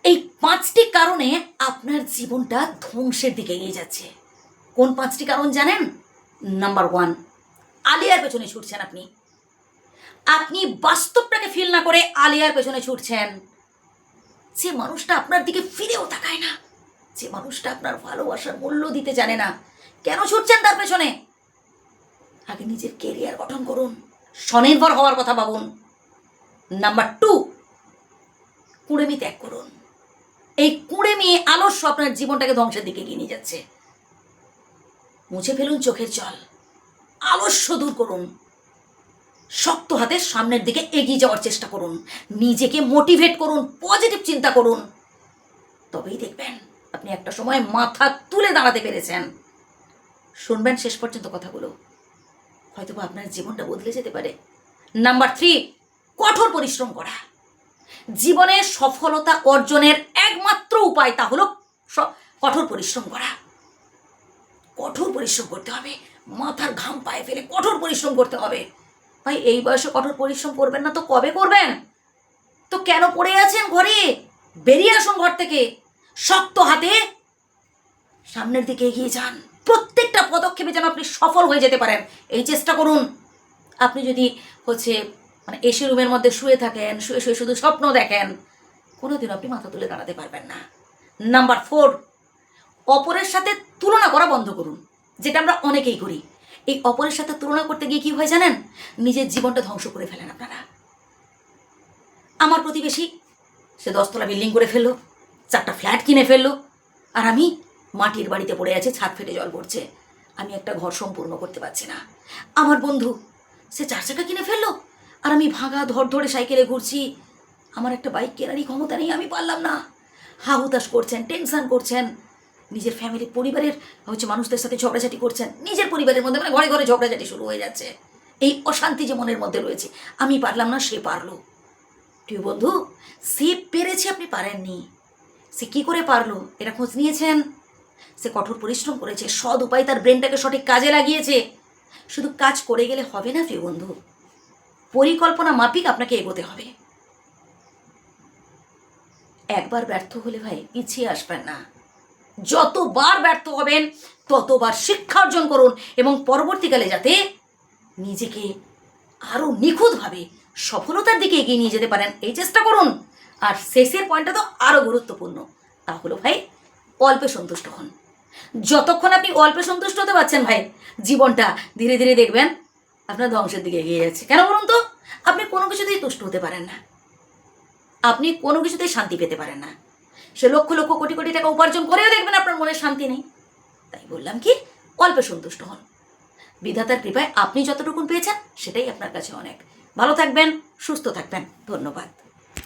এই 5টি কারণে আপনার জীবনটা ধ্বংসের দিকে এগিয়ে যাচ্ছে। কোন 5টি কারণ জানেন? নাম্বার 1, আলিয়ার পেছনে ছুটছেন আপনি। আপনি বাস্তবটাকে ফিল না করে আলিয়ার পেছনে ছুটছেন। যে মানুষটা আপনার দিকে ফিরেও তাকায় না, যে মানুষটা আপনার ভালোবাসার মূল্য দিতে জানে না, কেন ছুটছেন তার পেছনে? আগে নিজের কেরিয়ার গঠন করুন, স্বনির্ভর হওয়ার কথা ভাবুন। নাম্বার 2, কুঁড়েমি ত্যাগ করুন। এই কুঁড়েমি আলস্য আপনার জীবনটাকে ধ্বংসের দিকে এগিয়ে নিয়ে যাচ্ছে। মুছে ফেলুন চোখের জল, আলস্য দূর করুন, শক্ত হাতে সামনের দিকে এগিয়ে যাওয়ার চেষ্টা করুন, নিজেকে মোটিভেট করুন, পজিটিভ চিন্তা করুন। তবেই দেখবেন আপনি একটা সময় মাথা তুলে দাঁড়াতে পেরেছেন। শুনবেন শেষ পর্যন্ত কথাগুলো, হয়তো আপনার জীবনটা বদলে যেতে পারে। নাম্বার 3, কঠোর পরিশ্রম করা। জীবনে সফলতা অর্জনের একমাত্র উপায় তা হলো কঠোর পরিশ্রম করা। কঠোর পরিশ্রম করতে হবে, মাথার ঘাম পায়ে ফেলে কঠোর পরিশ্রম করতে হবে। ভাই এই বয়সে কঠোর পরিশ্রম করবেন না তো কবে করবেন? তো কেন পড়ে আছেন ঘরে? বেরিয়ে আসুন ঘর থেকে, শক্ত হাতে সামনের দিকে এগিয়ে যান। প্রত্যেকটা পদক্ষেপে যেন আপনি সফল হয়ে যেতে পারেন, এই চেষ্টা করুন। আপনি যদি এসি রুমের মধ্যে শুয়ে থাকেন, শুয়ে শুয়ে শুধু স্বপ্ন দেখেন, কোনোদিনও আপনি মাথা তুলে দাঁড়াতে পারবেন না। নাম্বার 4, অপরের সাথে তুলনা করা বন্ধ করুন, যেটা আমরা অনেকেই করি। এই অপরের সাথে তুলনা করতে গিয়ে কি হয় জানেন? নিজের জীবনটা ধ্বংস করে ফেলেন আপনারা। আমার প্রতিবেশী সে 10 তলা বিল্ডিং করে ফেললো, 4টা ফ্ল্যাট কিনে ফেললো, আর আমি মাটির বাড়িতে পড়ে আছি, ছাদ ফেটে জল পড়ছে, আমি একটা ঘর সম্পূর্ণ করতে পারছি না। আমার বন্ধু সে 4 চাকা কিনে ফেললো, আর আমি ভাঙা ধরে সাইকেলে ঘুরছি, আমার একটা বাইক কেনারই ক্ষমতা নেই, আমি পারলাম না। হা হুতাশ করছেন, টেনশন করছেন, নিজের ফ্যামিলি পরিবারের মানুষদের সাথে ঝগড়াঝাটি করছেন, নিজের পরিবারের মধ্যে ঘরে ঘরে ঝগড়াঝাটি শুরু হয়ে যাচ্ছে। এই অশান্তি যে মনের মধ্যে রয়েছে, আমি পারলাম না সে পারলো। প্রিয় বন্ধু, সে পেরেছে আপনি পারেননি, সে কি করে পারলো এটা খোঁজ নিয়েছেন? সে কঠোর পরিশ্রম করেছে, সৎ উপায় তার ব্রেনটাকে সঠিক কাজে লাগিয়েছে। শুধু কাজ করে গেলে হবে না প্রিয় বন্ধু, পরিকল্পনা মাফিক আপনাকে এগোতে হবে। একবার ব্যর্থ হলে ভাই পিছিয়ে আসবেন না, যতবার ব্যর্থ হবেন ততবার শিক্ষা অর্জন করুন, এবং পরবর্তীকালে যাতে নিজেকে আরও নিখুঁতভাবে সফলতার দিকে এগিয়ে নিয়ে যেতে পারেন, এই চেষ্টা করুন। আর শেষের পয়েন্টটা তো আরও গুরুত্বপূর্ণ, তা হলো ভাই অল্পে সন্তুষ্ট হন। যতক্ষণ আপনি অল্পে সন্তুষ্ট হতে পারছেন ভাই, জীবনটা ধীরে ধীরে দেখবেন আপনার ধ্বংসের দিকে এগিয়ে যাচ্ছে। কেন বলুন তো? আপনি কোনো কিছুতেই তুষ্ট হতে পারেন না, আপনি কোনো কিছুতেই শান্তি পেতে পারেন না। সে লক্ষ লক্ষ কোটি কোটি টাকা উপার্জন করেও দেখবেন আপনার মনে শান্তি নেই। তাই বললাম কি, অল্পে সন্তুষ্ট হন। বিধাতার কৃপায় আপনি যতটুকুন পেয়েছেন সেটাই আপনার কাছে অনেক। ভালো থাকবেন, সুস্থ থাকবেন। ধন্যবাদ।